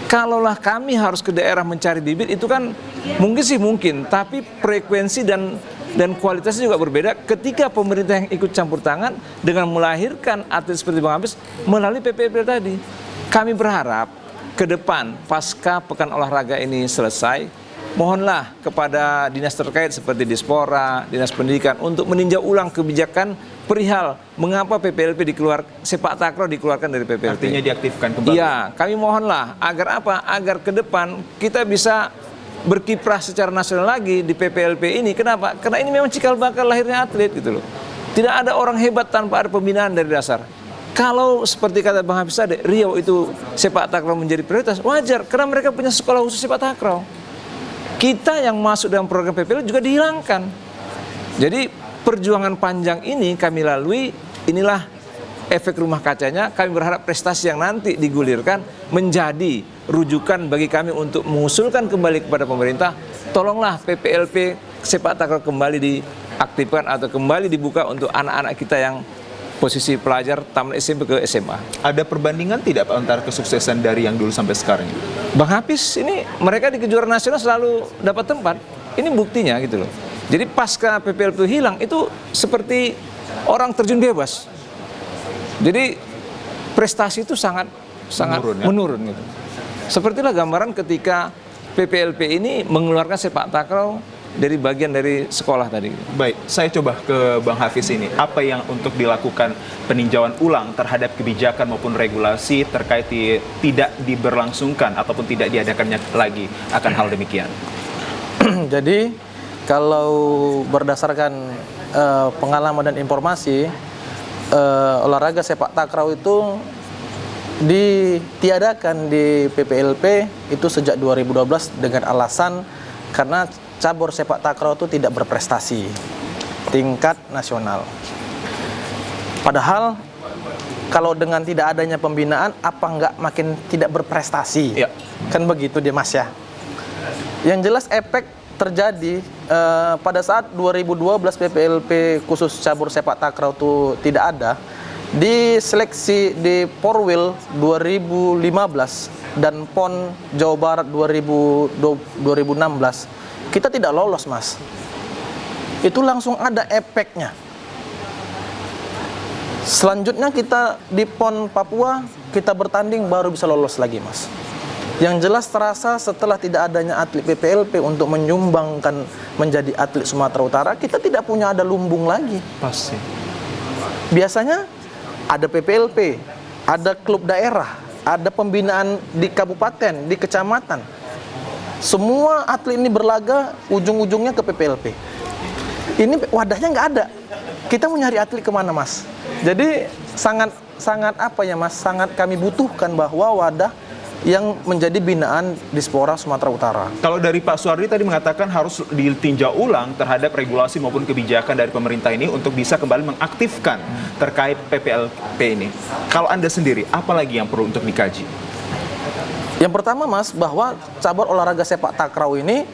Kalaulah kami harus ke daerah mencari bibit, itu kan mungkin, tapi frekuensi dan kualitasnya juga berbeda ketika pemerintah yang ikut campur tangan dengan melahirkan atlet seperti Bang Hafiz melalui PPLP tadi. Kami berharap ke depan pasca Pekan Olahraga ini selesai, mohonlah kepada dinas terkait seperti Dispora, Dinas Pendidikan untuk meninjau ulang kebijakan perihal mengapa PPLP sepak takraw dikeluarkan dari PPLP. Artinya diaktifkan kembali. Iya, kami mohonlah agar apa? Agar ke depan kita bisa berkiprah secara nasional lagi di PPLP ini. Kenapa? Karena ini memang cikal bakal lahirnya atlet gitu loh. Tidak ada orang hebat tanpa ada pembinaan dari dasar. Kalau seperti kata Bang Hafiz tadi, Riau itu sepak takraw menjadi prioritas, wajar karena mereka punya sekolah khusus sepak takraw. Kita yang masuk dalam program PPLP juga dihilangkan. Jadi perjuangan panjang ini kami lalui, inilah efek rumah kacanya. Kami berharap prestasi yang nanti digulirkan menjadi rujukan bagi kami untuk mengusulkan kembali kepada pemerintah, tolonglah PPLP sepak takraw kembali diaktifkan atau kembali dibuka untuk anak-anak kita yang posisi pelajar tamat SMP ke SMA. Ada perbandingan tidak Pak antara kesuksesan dari yang dulu sampai sekarang? Bang Hafiz ini mereka di kejuaraan nasional selalu dapat tempat. Ini buktinya gitu loh. Jadi pasca PPLP hilang itu seperti orang terjun bebas. Jadi prestasi itu sangat menurun gitu. Sepertilah gambaran ketika PPLP ini mengeluarkan sepak takraw dari bagian dari sekolah tadi. Baik, saya coba ke Bang Hafiz ini. Apa yang untuk dilakukan peninjauan ulang terhadap kebijakan maupun regulasi terkait tidak diberlangsungkan ataupun tidak diadakannya lagi akan hal demikian? Jadi kalau berdasarkan pengalaman dan informasi, olahraga sepak takraw itu ditiadakan di PPLP itu sejak 2012 dengan alasan karena cabur sepak takraw itu tidak berprestasi tingkat nasional. Padahal kalau dengan tidak adanya pembinaan, apa enggak makin tidak berprestasi? Ya. Kan begitu dia Mas ya. Yang jelas efek terjadi pada saat 2012 PPLP khusus cabur sepak takraw itu tidak ada. Di seleksi di Porwil 2015 dan PON Jawa Barat 2016 kita tidak lolos Mas. Itu langsung ada efeknya. Selanjutnya kita di PON Papua kita bertanding baru bisa lolos lagi Mas. Yang jelas terasa setelah tidak adanya atlet PPLP untuk menyumbangkan menjadi atlet Sumatera Utara, kita tidak punya ada lumbung lagi. Pasti. Biasanya ada PPLP, ada klub daerah, ada pembinaan di kabupaten, di kecamatan. Semua atlet ini berlaga ujung-ujungnya ke PPLP. Ini wadahnya nggak ada. Kita mau nyari atlet kemana Mas? Jadi sangat apa ya Mas? Sangat kami butuhkan bahwa wadah yang menjadi binaan Dispora Sumatera Utara. Kalau dari Pak Suardi tadi mengatakan harus ditinjau ulang terhadap regulasi maupun kebijakan dari pemerintah ini untuk bisa kembali mengaktifkan terkait PPLP ini. Kalau Anda sendiri, apa lagi yang perlu untuk dikaji? Yang pertama Mas, bahwa cabur olahraga sepak takraw ini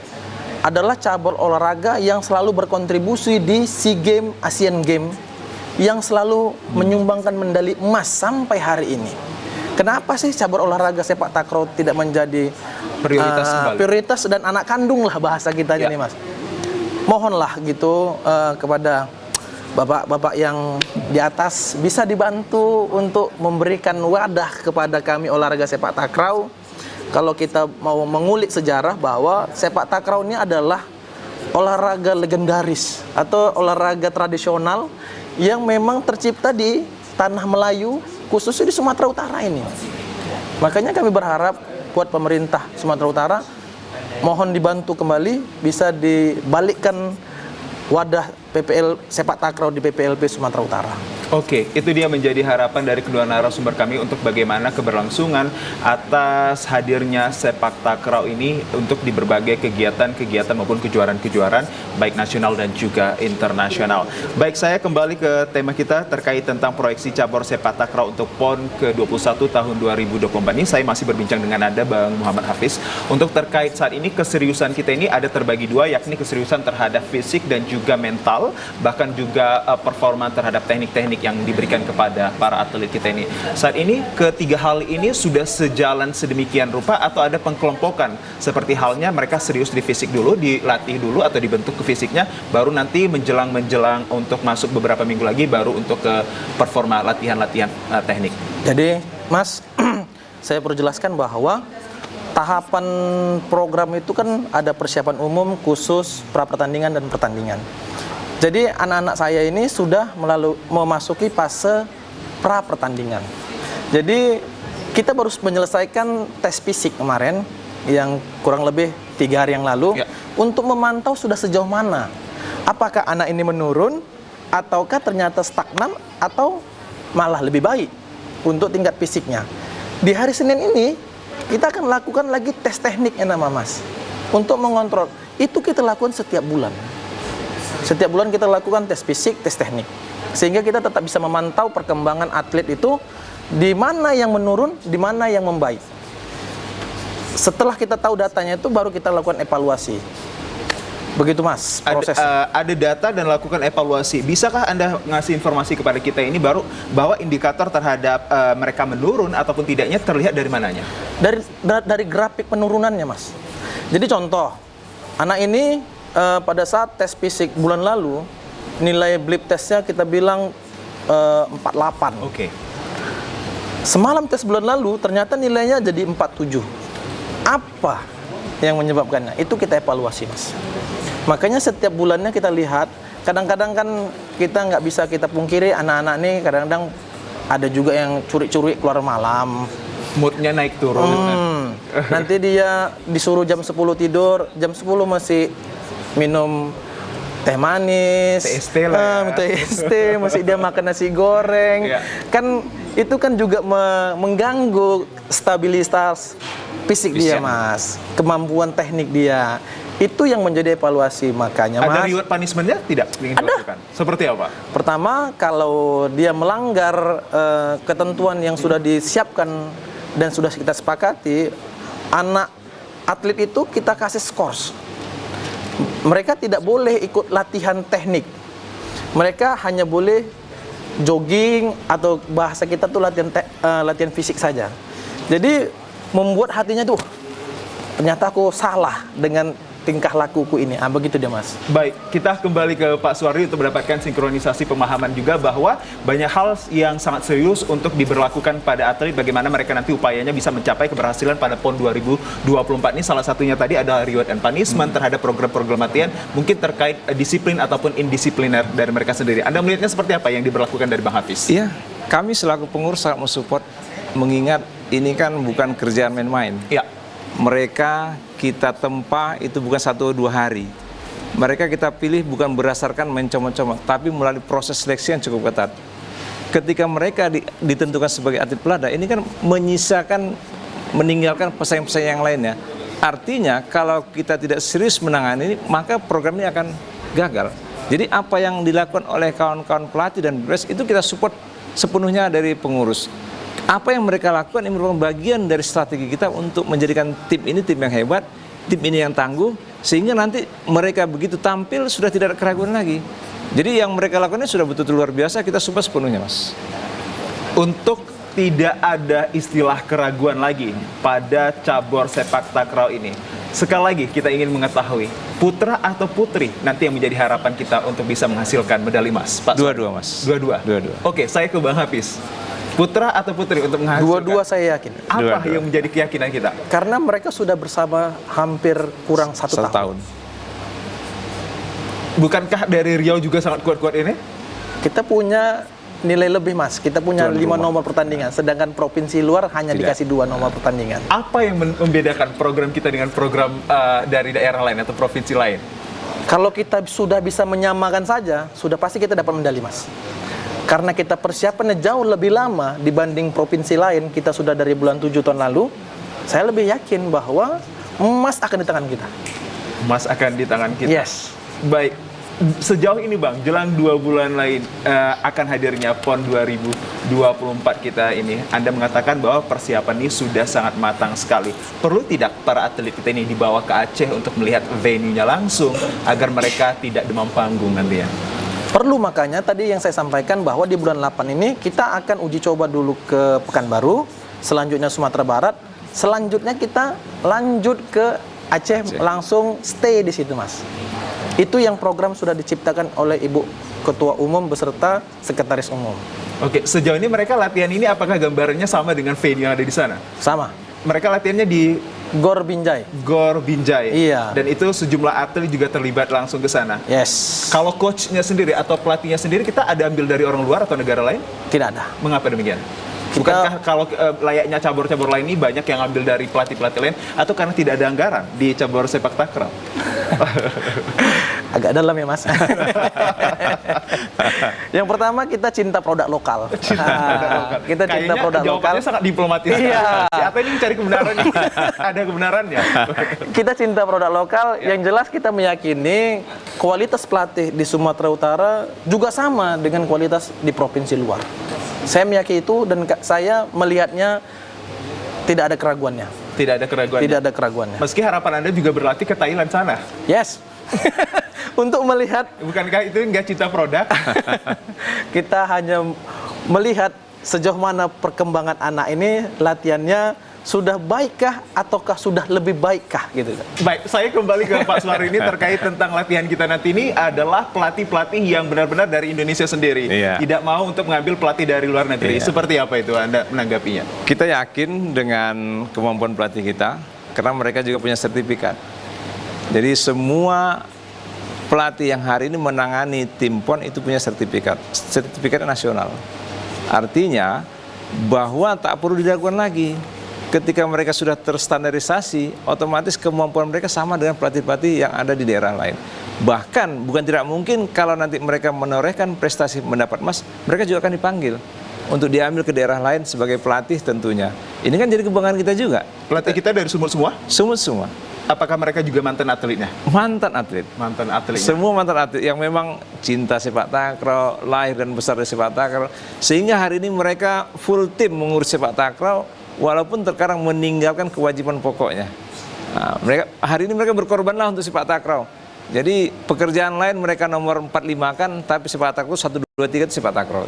adalah cabur olahraga yang selalu berkontribusi di SEA Games, Asian Games, yang selalu menyumbangkan medali emas sampai hari ini. Kenapa sih cabur olahraga sepak takraw tidak menjadi prioritas dan anak kandung lah bahasa kita ini Mas? Mohonlah gitu kepada bapak-bapak yang di atas bisa dibantu untuk memberikan wadah kepada kami olahraga sepak takraw. Kalau kita mau mengulik sejarah bahwa sepak takraw ini adalah olahraga legendaris atau olahraga tradisional yang memang tercipta di tanah Melayu, khususnya di Sumatera Utara ini. Makanya kami berharap buat pemerintah Sumatera Utara, mohon dibantu kembali, bisa dibalikkan wadah PPL sepak takraw di PPLP Sumatera Utara. Oke, itu dia menjadi harapan dari kedua narasumber kami untuk bagaimana keberlangsungan atas hadirnya sepak takraw ini untuk di berbagai kegiatan-kegiatan maupun kejuaraan-kejuaraan baik nasional dan juga internasional. Baik, saya kembali ke tema kita terkait tentang proyeksi cabur sepak takraw untuk PON ke-21 tahun 2024 ini. Saya masih berbincang dengan Anda, Bang Muhammad Hafiz. Untuk terkait saat ini keseriusan kita ini ada terbagi dua, yakni keseriusan terhadap fisik dan juga mental, bahkan juga performa terhadap teknik-teknik yang diberikan kepada para atlet kita ini. Saat ini ketiga hal ini sudah sejalan sedemikian rupa atau ada pengkelompokan seperti halnya mereka serius di fisik dulu, dilatih dulu atau dibentuk ke fisiknya, baru nanti menjelang untuk masuk beberapa minggu lagi baru untuk ke performa latihan-latihan teknik. Jadi Mas, saya perlu jelaskan bahwa tahapan program itu kan ada persiapan umum, khusus, pra-pertandingan dan pertandingan. Jadi anak-anak saya ini sudah memasuki fase pra-pertandingan. Jadi kita baru menyelesaikan tes fisik kemarin yang kurang lebih 3 hari yang lalu untuk memantau sudah sejauh mana. Apakah anak ini menurun ataukah ternyata stagnan atau malah lebih baik untuk tingkat fisiknya. Di hari Senin ini kita akan lakukan lagi tes teknik nama Mas untuk mengontrol. Itu kita lakukan setiap bulan. Setiap bulan kita lakukan tes fisik, tes teknik. Sehingga kita tetap bisa memantau perkembangan atlet itu, di mana yang menurun, di mana yang membaik. Setelah kita tahu datanya itu baru kita lakukan evaluasi. Begitu Mas prosesnya. Ada data dan lakukan evaluasi. Bisakah Anda ngasih informasi kepada kita ini baru bahwa indikator terhadap mereka menurun ataupun tidaknya terlihat dari mananya? Dari grafik penurunannya Mas. Jadi contoh, anak ini pada saat tes fisik bulan lalu, nilai blip tesnya kita bilang 48. Oke. Semalam tes bulan lalu ternyata nilainya jadi 47. Apa yang menyebabkannya? Itu kita evaluasi Mas. Makanya setiap bulannya kita lihat, kadang-kadang kan kita nggak bisa kita pungkiri anak-anak nih kadang-kadang ada juga yang curi-curi keluar malam. Moodnya naik turun. Nanti dia disuruh jam 10 tidur, jam 10 masih minum teh manis, TST lah ya. TST, masih dia makan nasi goreng. Kan itu kan juga mengganggu stabilitas fisik dia Mas, kemampuan teknik dia. Itu yang menjadi evaluasi. Makanya Mas, ada reward punishment-nya tidak ingin dilakukan? Seperti apa? Pertama, kalau dia melanggar ketentuan yang sudah disiapkan dan sudah kita sepakati, anak atlet itu kita kasih skors. Mereka tidak boleh ikut latihan teknik. Mereka hanya boleh jogging atau bahasa kita tuh latihan fisik saja. Jadi membuat hatinya tuh, ternyata aku salah dengan tingkah lakuku ini. Begitu dia Mas. Baik, kita kembali ke Pak Suardi untuk mendapatkan sinkronisasi pemahaman juga bahwa banyak hal yang sangat serius untuk diberlakukan pada atlet, bagaimana mereka nanti upayanya bisa mencapai keberhasilan pada PON 2024 ini. Salah satunya tadi ada reward and punishment terhadap program-program latihan, mungkin terkait disiplin ataupun indisipliner dari mereka sendiri. Anda melihatnya seperti apa yang diberlakukan dari Bang Hafiz? Iya, kami selaku pengurus sangat mensupport, mengingat ini kan bukan kerjaan main-main. Iya. Mereka kita tempa itu bukan 1-2 hari. Mereka kita pilih bukan berdasarkan mencomot-comot, tapi melalui proses seleksi yang cukup ketat. Ketika mereka ditentukan sebagai atlet pelada, ini kan menyisakan meninggalkan pesaing-pesaing yang lainnya. Artinya kalau kita tidak serius menangani, maka program ini akan gagal. Jadi apa yang dilakukan oleh kawan-kawan pelatih dan BPS itu kita support sepenuhnya dari pengurus. Apa yang mereka lakukan ini merupakan bagian dari strategi kita untuk menjadikan tim ini tim yang hebat, tim ini yang tangguh, sehingga nanti mereka begitu tampil sudah tidak ada keraguan lagi. Jadi yang mereka lakukan ini sudah betul-betul luar biasa, kita support sepenuhnya, Mas. Untuk tidak ada istilah keraguan lagi pada cabur sepak takraw ini. Sekali lagi kita ingin mengetahui putra atau putri nanti yang menjadi harapan kita untuk bisa menghasilkan medali emas, Pak. Dua-dua, Mas. Dua-dua. Dua-dua. Oke, saya ke Bang Hafiz. Putra atau putri untuk menghasilkan? Dua-dua saya yakin. Apa Dua-dua. yang menjadi keyakinan kita? Karena mereka sudah bersama hampir kurang satu tahun. Tahun. Bukankah dari Riau juga sangat kuat-kuat ini? Kita punya nilai lebih, Mas. Kita punya Tuan 5 rumah. nomor pertandingan, sedangkan provinsi luar hanya Tidak. dikasih 2 nomor pertandingan. Apa yang membedakan program kita dengan program dari daerah lain atau provinsi lain? Kalau kita sudah bisa menyamakan saja, sudah pasti kita dapat medali, Mas. Karena kita persiapannya jauh lebih lama dibanding provinsi lain, kita sudah dari bulan 7 tahun lalu, saya lebih yakin bahwa emas akan di tangan kita. Emas akan di tangan kita. Yes. Baik, sejauh ini Bang, jelang 2 bulan lain akan hadirnya PON 2024 kita ini, Anda mengatakan bahwa persiapan ini sudah sangat matang sekali. Perlu tidak para atlet kita ini dibawa ke Aceh untuk melihat venue-nya langsung agar mereka tidak demam panggung nanti ya? Perlu, makanya tadi yang saya sampaikan bahwa di bulan 8 ini kita akan uji coba dulu ke Pekanbaru, selanjutnya Sumatera Barat, selanjutnya kita lanjut ke Aceh, langsung stay di situ, Mas. Itu yang program sudah diciptakan oleh Ibu Ketua Umum beserta Sekretaris Umum. Oke, sejauh ini mereka latihan ini apakah gambarannya sama dengan venue yang ada di sana? Sama. Mereka latihannya di Gor Binjai. Gor Binjai. Iya. Dan itu sejumlah atlet juga terlibat langsung ke sana. Yes. Kalau coachnya sendiri atau pelatihnya sendiri kita ada ambil dari orang luar atau negara lain? Tidak ada. Mengapa demikian? Bukankah kalau layaknya cabur-cabur lain ini banyak yang ambil dari pelatih-pelatih lain atau karena tidak ada anggaran di cabur sepak takraw? Agak dalam ya, Mas. Yang pertama kita cinta produk lokal. Kita cinta Kayaknya produk lokal. jawabannya sangat diplomatis. Iya. Siapa ini mencari kebenarannya? Ada kebenarannya. Kita cinta produk lokal. Yang jelas kita meyakini kualitas pelatih di Sumatera Utara juga sama dengan kualitas di provinsi luar. Saya meyakini itu dan saya melihatnya tidak ada keraguannya. Tidak ada keraguan. Tidak ada keraguannya. Meski harapan Anda juga berlatih ke Thailand sana. Yes. Untuk melihat, Bukankah itu nggak cinta produk? kita hanya melihat sejauh mana perkembangan anak ini, latihannya sudah baikkah ataukah sudah lebih baikkah gitu. Baik, saya kembali ke Pak Suari ini terkait tentang latihan kita nanti ini adalah pelatih-pelatih yang benar-benar dari Indonesia sendiri. Iya. Tidak mau untuk mengambil pelatih dari luar negeri. Iya. Seperti apa itu Anda menanggapinya? Kita yakin dengan kemampuan pelatih kita, karena mereka juga punya sertifikat. Jadi semua pelatih yang hari ini menangani tim PON itu punya sertifikat nasional. Artinya bahwa tak perlu diragukan lagi. Ketika mereka sudah terstandarisasi, otomatis kemampuan mereka sama dengan pelatih-pelatih yang ada di daerah lain. Bahkan bukan tidak mungkin kalau nanti mereka menorehkan prestasi mendapat emas, mereka juga akan dipanggil untuk diambil ke daerah lain sebagai pelatih tentunya. Ini kan jadi kebanggaan kita juga. Pelatih kita dari Sumut semua? Semua. Apakah mereka juga mantan atletnya? Mantan atlet. Mantan atletnya. Semua mantan atlet yang memang cinta sepak takraw, lahir dan besar di sepak takraw, sehingga hari ini mereka full tim mengurus sepak takraw, walaupun terkadang meninggalkan kewajiban pokoknya. Nah, hari ini mereka berkorbanlah untuk sepak takraw. Jadi pekerjaan lain mereka nomor 45 kan, tapi sepak takraw 1, 2, 3 itu sepak takraw.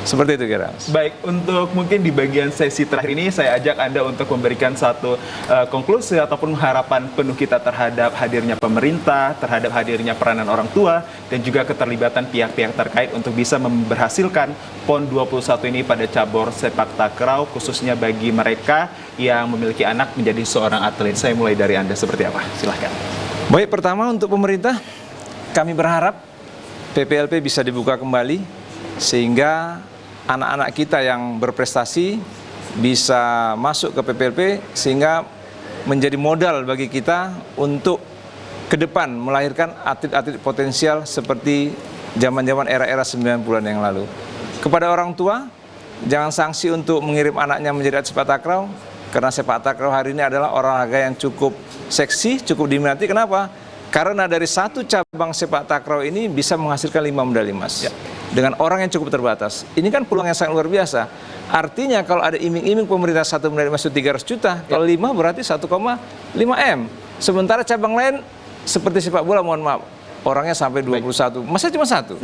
Seperti itu kira. Baik, untuk mungkin di bagian sesi terakhir ini saya ajak Anda untuk memberikan satu konklusi ataupun harapan penuh kita terhadap hadirnya pemerintah, terhadap hadirnya peranan orang tua, dan juga keterlibatan pihak-pihak terkait untuk bisa memberhasilkan PON 21 ini pada cabur sepak takraw, khususnya bagi mereka yang memiliki anak menjadi seorang atlet. Saya mulai dari Anda, seperti apa? Silahkan. Baik, pertama untuk pemerintah, kami berharap PPLP bisa dibuka kembali, sehingga anak-anak kita yang berprestasi bisa masuk ke PPLP, sehingga menjadi modal bagi kita untuk ke depan melahirkan atlet-atlet potensial seperti zaman-zaman era-era 90-an yang lalu. Kepada orang tua, jangan sanksi untuk mengirim anaknya menjadi atlet sepak takraw, Karena sepak takraw hari ini adalah olahraga yang cukup seksi, cukup diminati. Kenapa? Karena dari satu cabang sepak takraw ini bisa menghasilkan 5 medali emas. Dengan orang yang cukup terbatas. Ini kan peluang yang sangat luar biasa. Artinya kalau ada iming-iming pemerintah 1 medali emas itu 300 juta, kalau 5 berarti 1,5 M. Sementara cabang lain seperti sepak bola, mohon maaf, orangnya sampai 21, masa cuma 1.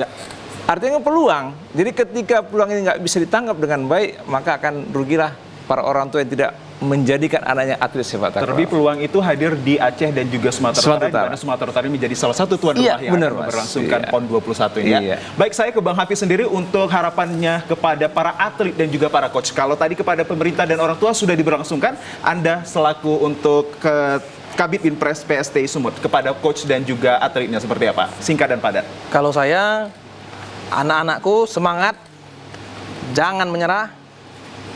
Artinya peluang. Jadi ketika peluang ini nggak bisa ditangkap dengan baik, maka akan rugilah para orang tua yang tidak menjadikan anaknya atlet sepak takraw. Terlebih peluang itu hadir di Aceh dan juga Sumatera Utara, di mana Sumatera Utara ini menjadi salah satu tuan rumah yang akan berlangsungkan PON 21 ini ya. Baik, saya ke Bang Hafiz sendiri untuk harapannya kepada para atlet dan juga para coach. Kalau tadi kepada pemerintah dan orang tua sudah diberlangsungkan, Anda selaku untuk ke Kabid Binpres PSTI Sumut kepada coach dan juga atletnya seperti apa? Singkat dan padat. Kalau saya, anak-anakku semangat, jangan menyerah.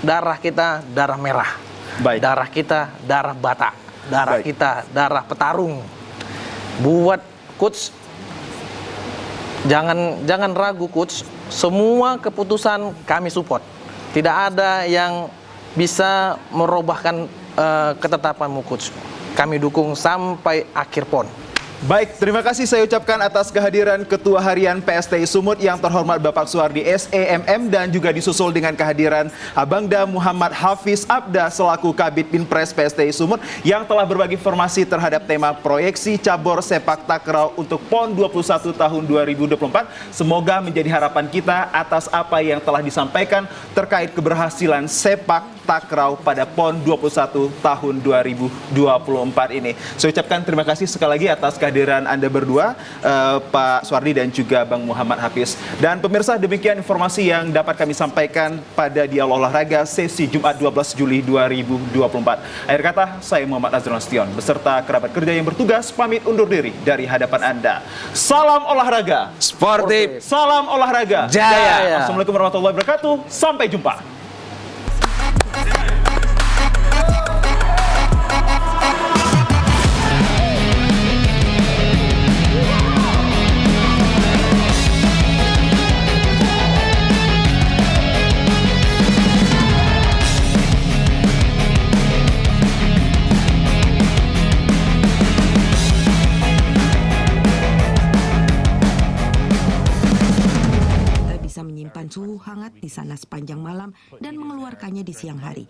Darah kita darah merah. Baik. Darah kita darah Batak. Darah Baik. kita darah petarung. Buat coach, jangan ragu coach. Semua keputusan kami support. Tidak ada yang bisa merubahkan ketetapanmu coach. Kami dukung sampai akhir PON. Baik, terima kasih saya ucapkan atas kehadiran Ketua Harian PSTI Sumut yang terhormat Bapak Suardi SEMM dan juga disusul dengan kehadiran Abangda Muhammad Hafiz Abda selaku Kabid Binpres PSTI Sumut yang telah berbagi informasi terhadap tema proyeksi cabur sepak takraw untuk PON 21 tahun 2024. Semoga menjadi harapan kita atas apa yang telah disampaikan terkait keberhasilan sepak takraw pada PON 21 tahun 2024 ini. Saya ucapkan terima kasih sekali lagi atas kehadiran Anda berdua, Pak Suardi dan juga Bang Muhammad Hafiz. Dan pemirsa, demikian informasi yang dapat kami sampaikan pada Dialog Olahraga sesi Jumat 12 Juli 2024. Akhir kata, saya Muhammad Azrul Nasution beserta kerabat kerja yang bertugas pamit undur diri dari hadapan Anda. Salam olahraga Sportif, salam olahraga jaya. Assalamualaikum warahmatullahi wabarakatuh. Sampai jumpa. Suhu hangat di sana sepanjang malam dan mengeluarkannya di siang hari.